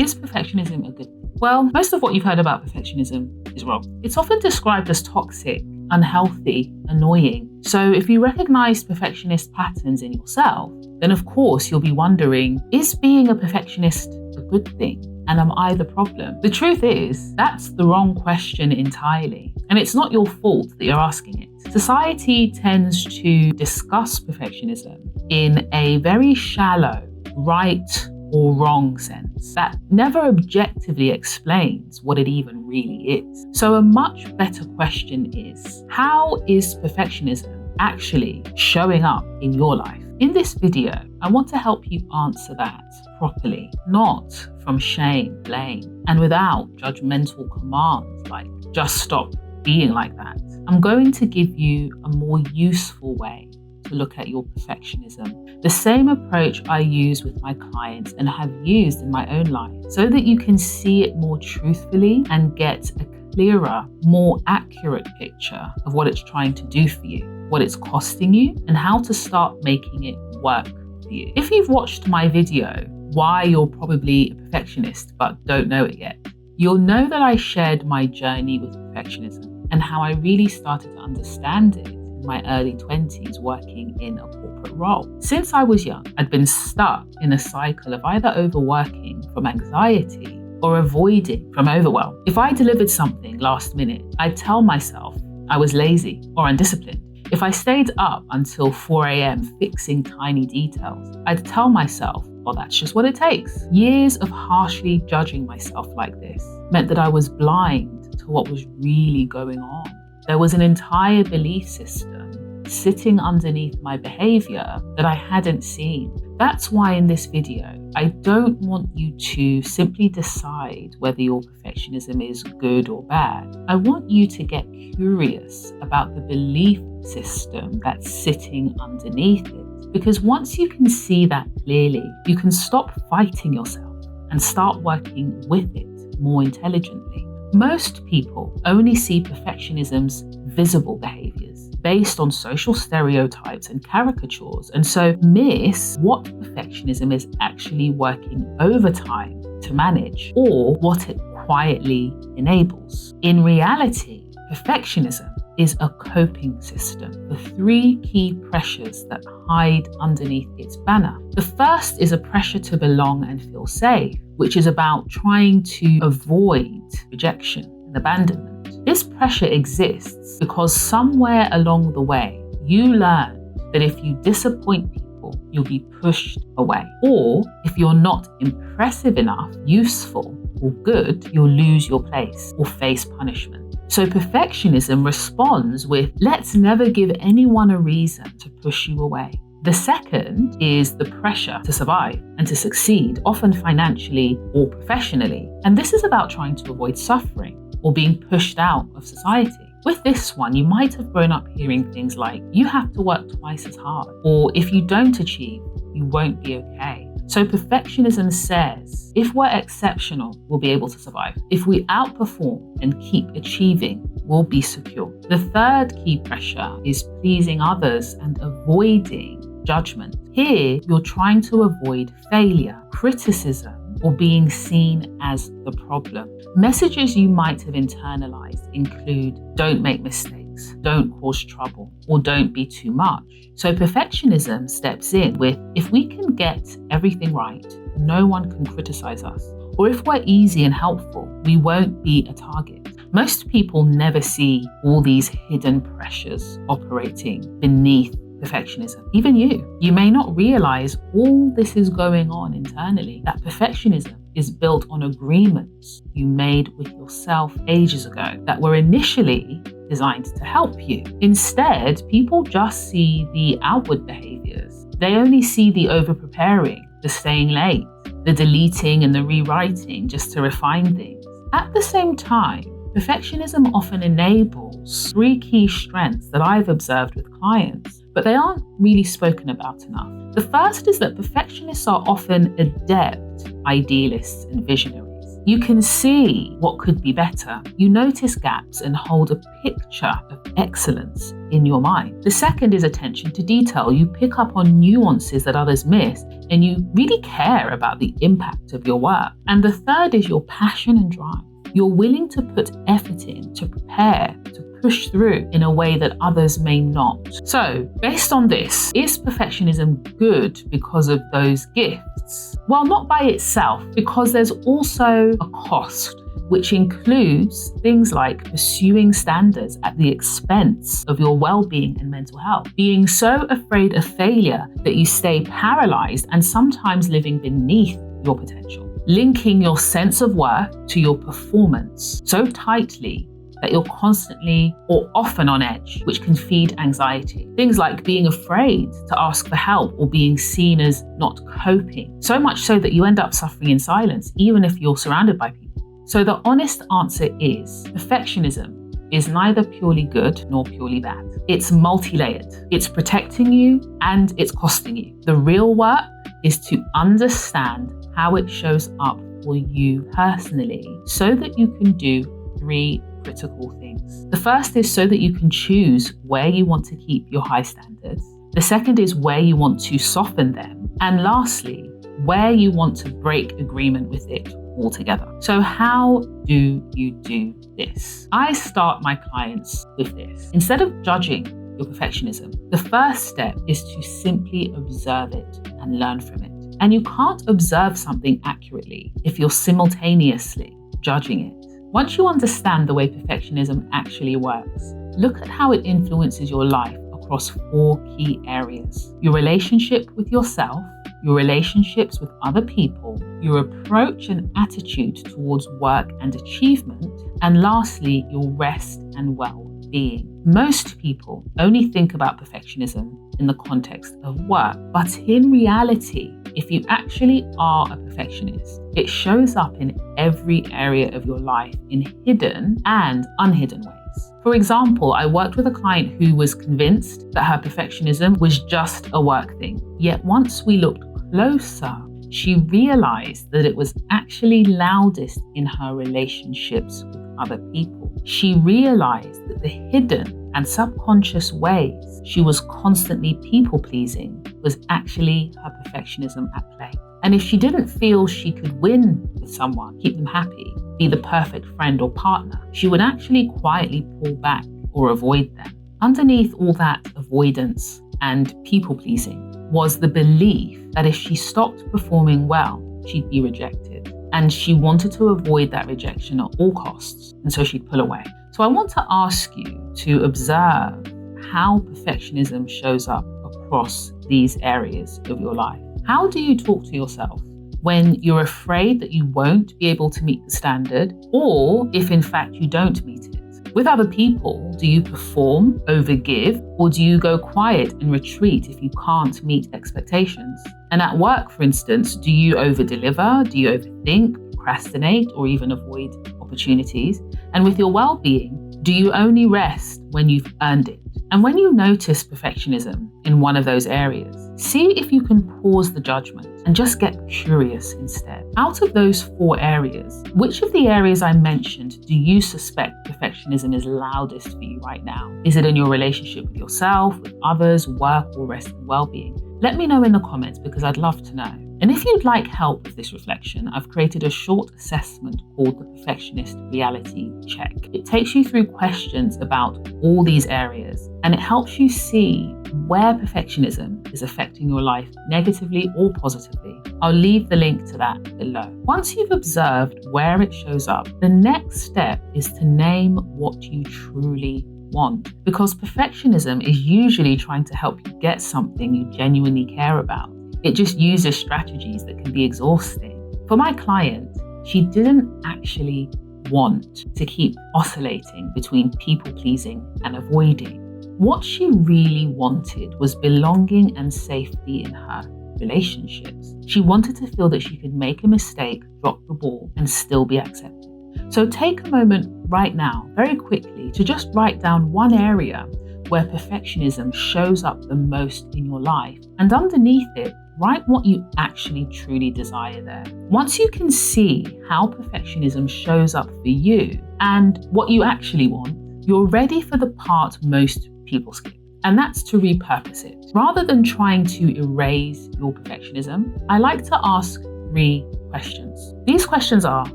Is perfectionism a good thing? Well, most of what you've heard about perfectionism is wrong. It's often described as toxic, unhealthy, annoying. So if you recognize perfectionist patterns in yourself, then of course you'll be wondering, is being a perfectionist a good thing? And am I the problem? The truth is, that's the wrong question entirely. And it's not your fault that you're asking it. Society tends to discuss perfectionism in a very shallow, right or wrong sense that never objectively explains what it even really is. So a much better question is, how is perfectionism actually showing up in your life? In this video, I want to help you answer that properly, not from shame, blame, and without judgmental commands like, just stop being like that. I'm going to give you a more useful way to look at your perfectionism, the same approach I use with my clients and have used in my own life, so that you can see it more truthfully and get a clearer, more accurate picture of what it's trying to do for you, what it's costing you, and how to start making it work for you. If you've watched my video, Why You're Probably a Perfectionist But Don't Know It Yet, you'll know that I shared my journey with perfectionism and how I really started to understand it in my early 20s working in a corporate role. Since I was young, I'd been stuck in a cycle of either overworking from anxiety or avoiding from overwhelm. If I delivered something last minute, I'd tell myself I was lazy or undisciplined. If I stayed up until 4 a.m. fixing tiny details, I'd tell myself, well, that's just what it takes. Years of harshly judging myself like this meant that I was blind to what was really going on. There was an entire belief system sitting underneath my behavior that I hadn't seen. That's why in this video, I don't want you to simply decide whether your perfectionism is good or bad. I want you to get curious about the belief system that's sitting underneath it. Because once you can see that clearly, you can stop fighting yourself and start working with it more intelligently. Most people only see perfectionism's visible behaviors based on social stereotypes and caricatures, and so miss what perfectionism is actually working overtime to manage or what it quietly enables. In reality, perfectionism is a coping system for three key pressures that hide underneath its banner. The first is a pressure to belong and feel safe, which is about trying to avoid rejection and abandonment. This pressure exists because somewhere along the way, you learn that if you disappoint people, you'll be pushed away. Or if you're not impressive enough, useful, or good, you'll lose your place or face punishment. So perfectionism responds with, let's never give anyone a reason to push you away. The second is the pressure to survive and to succeed, often financially or professionally. And this is about trying to avoid suffering or being pushed out of society. With this one, you might have grown up hearing things like, you have to work twice as hard, or if you don't achieve, you won't be okay. So perfectionism says, if we're exceptional, we'll be able to survive. If we outperform and keep achieving, we'll be secure. The third key pressure is pleasing others and avoiding judgment. Here, you're trying to avoid failure, criticism, or being seen as the problem. Messages you might have internalized include, don't make mistakes, don't cause trouble, or don't be too much. So perfectionism steps in with, if we can get everything right, no one can criticize us. Or if we're easy and helpful, we won't be a target. Most people never see all these hidden pressures operating beneath perfectionism. Even you may not realize all this is going on internally, that perfectionism is built on agreements you made with yourself ages ago that were initially designed to help you. Instead, people just see the outward behaviors. They only see the over-preparing, the staying late, the deleting and the rewriting just to refine things. At the same time, perfectionism often enables three key strengths that I've observed with clients, but they aren't really spoken about enough. The first is that perfectionists are often adept idealists and visionaries. You can see what could be better. You notice gaps and hold a picture of excellence in your mind. The second is attention to detail. You pick up on nuances that others miss, and you really care about the impact of your work. And the third is your passion and drive. You're willing to put effort in, to prepare, to push through in a way that others may not. So, based on this, is perfectionism good because of those gifts? Well, not by itself, because there's also a cost, which includes things like pursuing standards at the expense of your well-being and mental health, being so afraid of failure that you stay paralyzed and sometimes living beneath your potential, linking your sense of worth to your performance so tightly that you're constantly or often on edge, which can feed anxiety. Things like being afraid to ask for help or being seen as not coping, so much so that you end up suffering in silence, even if you're surrounded by people. So the honest answer is perfectionism is neither purely good nor purely bad. It's multi-layered. It's protecting you and it's costing you. The real work is to understand how it shows up for you personally so that you can do 3 critical things. The first is so that you can choose where you want to keep your high standards. The second is where you want to soften them. And lastly, where you want to break agreement with it altogether. So how do you do this? I start my clients with this. Instead of judging your perfectionism, the first step is to simply observe it and learn from it. And you can't observe something accurately if you're simultaneously judging it. Once you understand the way perfectionism actually works, look at how it influences your life across 4 key areas: your relationship with yourself, your relationships with other people, your approach and attitude towards work and achievement, and lastly, your rest and well-being. Most people only think about perfectionism in the context of work, but in reality, if you actually are a perfectionist, it shows up in every area of your life in hidden and unhidden ways. For example, I worked with a client who was convinced that her perfectionism was just a work thing. Yet once we looked closer, she realized that it was actually loudest in her relationships with other people. She realized that the hidden and subconscious ways she was constantly people-pleasing was actually her perfectionism at play. And if she didn't feel she could win with someone, keep them happy, be the perfect friend or partner, she would actually quietly pull back or avoid them. Underneath all that avoidance and people-pleasing was the belief that if she stopped performing well, she'd be rejected. And she wanted to avoid that rejection at all costs, and so she'd pull away. So I want to ask you to observe how perfectionism shows up across these areas of your life. How do you talk to yourself when you're afraid that you won't be able to meet the standard, or if in fact you don't meet it? With other people, do you perform, overgive, or do you go quiet and retreat if you can't meet expectations? And at work, for instance, do you overdeliver? Do you overthink, procrastinate, or even avoid opportunities? And with your well-being, do you only rest when you've earned it? And when you notice perfectionism in one of those areas, see if you can pause the judgment and just get curious instead. Out of those 4 areas, which of the areas I mentioned do you suspect perfectionism is loudest for you right now? Is it in your relationship with yourself, with others, work, or rest and well-being? Let me know in the comments because I'd love to know. And if you'd like help with this reflection, I've created a short assessment called the Perfectionist Reality Check. It takes you through questions about all these areas, and it helps you see where perfectionism is affecting your life negatively or positively. I'll leave the link to that below. Once you've observed where it shows up, the next step is to name what you truly want, because perfectionism is usually trying to help you get something you genuinely care about. It just uses strategies that can be exhausting. For my client, she didn't actually want to keep oscillating between people-pleasing and avoiding. What she really wanted was belonging and safety in her relationships. She wanted to feel that she could make a mistake, drop the ball, and still be accepted. So take a moment right now, very quickly, to just write down one area where perfectionism shows up the most in your life. And underneath it, write what you actually truly desire there. Once you can see how perfectionism shows up for you and what you actually want, you're ready for the part most people skip. And that's to repurpose it. Rather than trying to erase your perfectionism, I like to ask 3 questions. These questions are,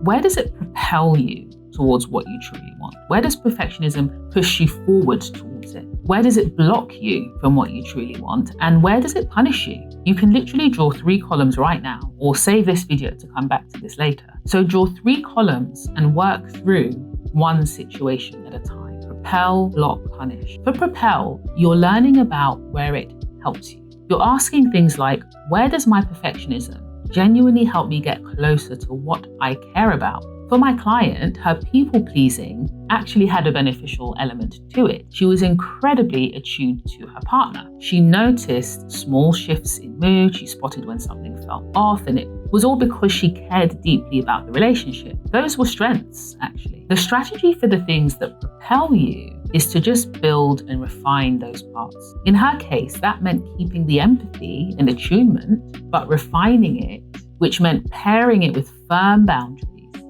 where does it propel you towards what you truly want? Where does perfectionism push you forward towards it? Where does it block you from what you truly want? And where does it punish you? You can literally draw 3 columns right now, or save this video to come back to this later. So draw 3 columns and work through one situation at a time. Propel, block, punish. For propel, you're learning about where it helps you. You're asking things like, where does my perfectionism genuinely help me get closer to what I care about? For my client, her people-pleasing actually had a beneficial element to it. She was incredibly attuned to her partner. She noticed small shifts in mood, she spotted when something felt off, and it was all because she cared deeply about the relationship. Those were strengths, actually. The strategy for the things that propel you is to just build and refine those parts. In her case, that meant keeping the empathy and attunement, but refining it, which meant pairing it with firm boundaries,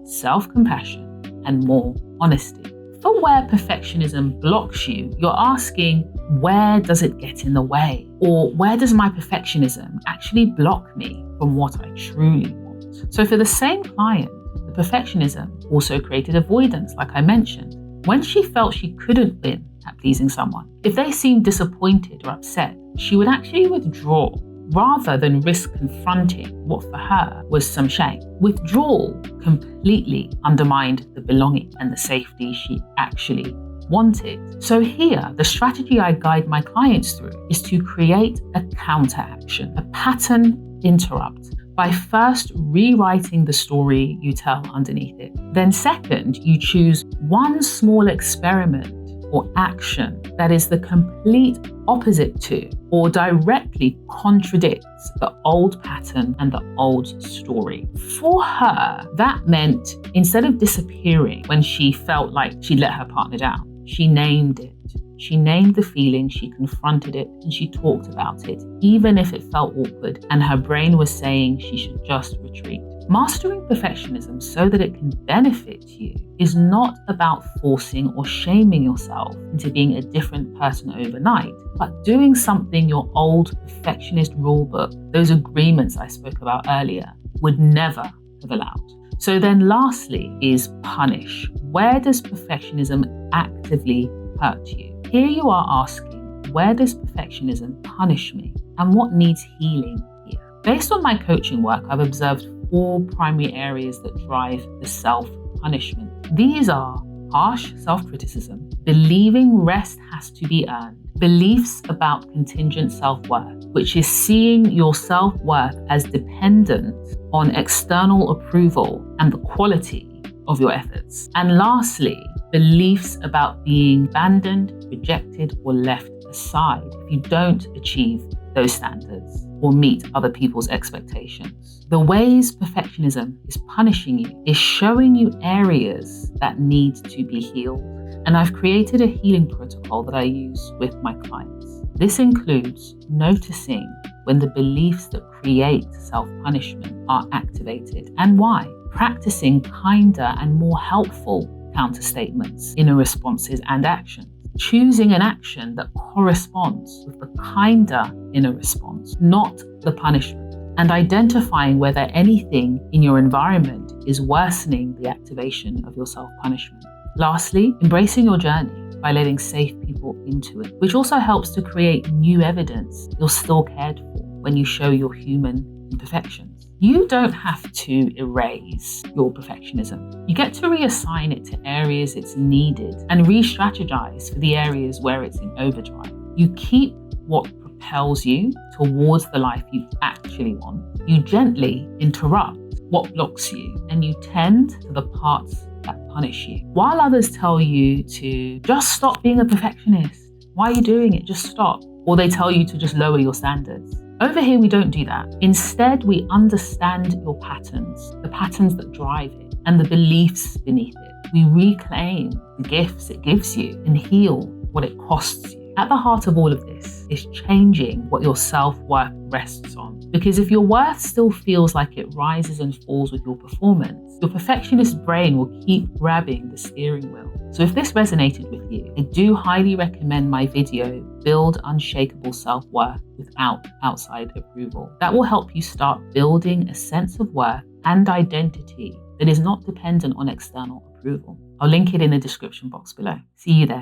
self-compassion, and more honesty. For where perfectionism blocks you, you're asking, where does it get in the way? Or where does my perfectionism actually block me from what I truly want? So for the same client, the perfectionism also created avoidance, like I mentioned. When she felt she couldn't win at pleasing someone, if they seemed disappointed or upset, she would actually withdraw rather than risk confronting what for her was some shame. Withdrawal completely undermined the belonging and the safety she actually wanted. So here, the strategy I guide my clients through is to create a counteraction, a pattern interrupt, by first rewriting the story you tell underneath it. Then second, you choose one small experiment or action that is the complete opposite to or directly contradicts the old pattern and the old story. For her, that meant instead of disappearing when she felt like she let her partner down, she named it. She named the feeling, she confronted it, and she talked about it, even if it felt awkward and her brain was saying she should just retreat. Mastering perfectionism so that it can benefit you is not about forcing or shaming yourself into being a different person overnight, but doing something your old perfectionist rulebook, those agreements I spoke about earlier, would never have allowed. So then lastly is punish. Where does perfectionism actively hurt you? Here you are asking, where does perfectionism punish me and what needs healing here? Based on my coaching work, I've observed 4 primary areas that drive the self-punishment. These are harsh self-criticism, believing rest has to be earned, beliefs about contingent self-worth, which is seeing your self-worth as dependent on external approval and the quality of your efforts. And lastly, beliefs about being abandoned, rejected, or left aside if you don't achieve those standards or meet other people's expectations. The ways perfectionism is punishing you is showing you areas that need to be healed. And I've created a healing protocol that I use with my clients. This includes noticing when the beliefs that create self-punishment are activated and why, practicing kinder and more helpful counter-statements, inner responses, and actions. Choosing an action that corresponds with the kinder inner response, not the punishment. And identifying whether anything in your environment is worsening the activation of your self-punishment. Lastly, embracing your journey by letting safe people into it, which also helps to create new evidence you're still cared for when you show your human imperfections. You don't have to erase your perfectionism. You get to reassign it to areas it's needed and re-strategize for the areas where it's in overdrive. You keep what propels you towards the life you actually want. You gently interrupt what blocks you and you tend to the parts that punish you. While others tell you to just stop being a perfectionist, why are you doing it? Just stop. Or they tell you to just lower your standards. Over here, we don't do that. Instead, we understand your patterns, the patterns that drive it, and the beliefs beneath it. We reclaim the gifts it gives you and heal what it costs you. At the heart of all of this is changing what your self-worth rests on. Because if your worth still feels like it rises and falls with your performance, your perfectionist brain will keep grabbing the steering wheel. So if this resonated with you, I do highly recommend my video, Build Unshakable Self-Worth Without Outside Approval. That will help you start building a sense of worth and identity that is not dependent on external approval. I'll link it in the description box below. See you there.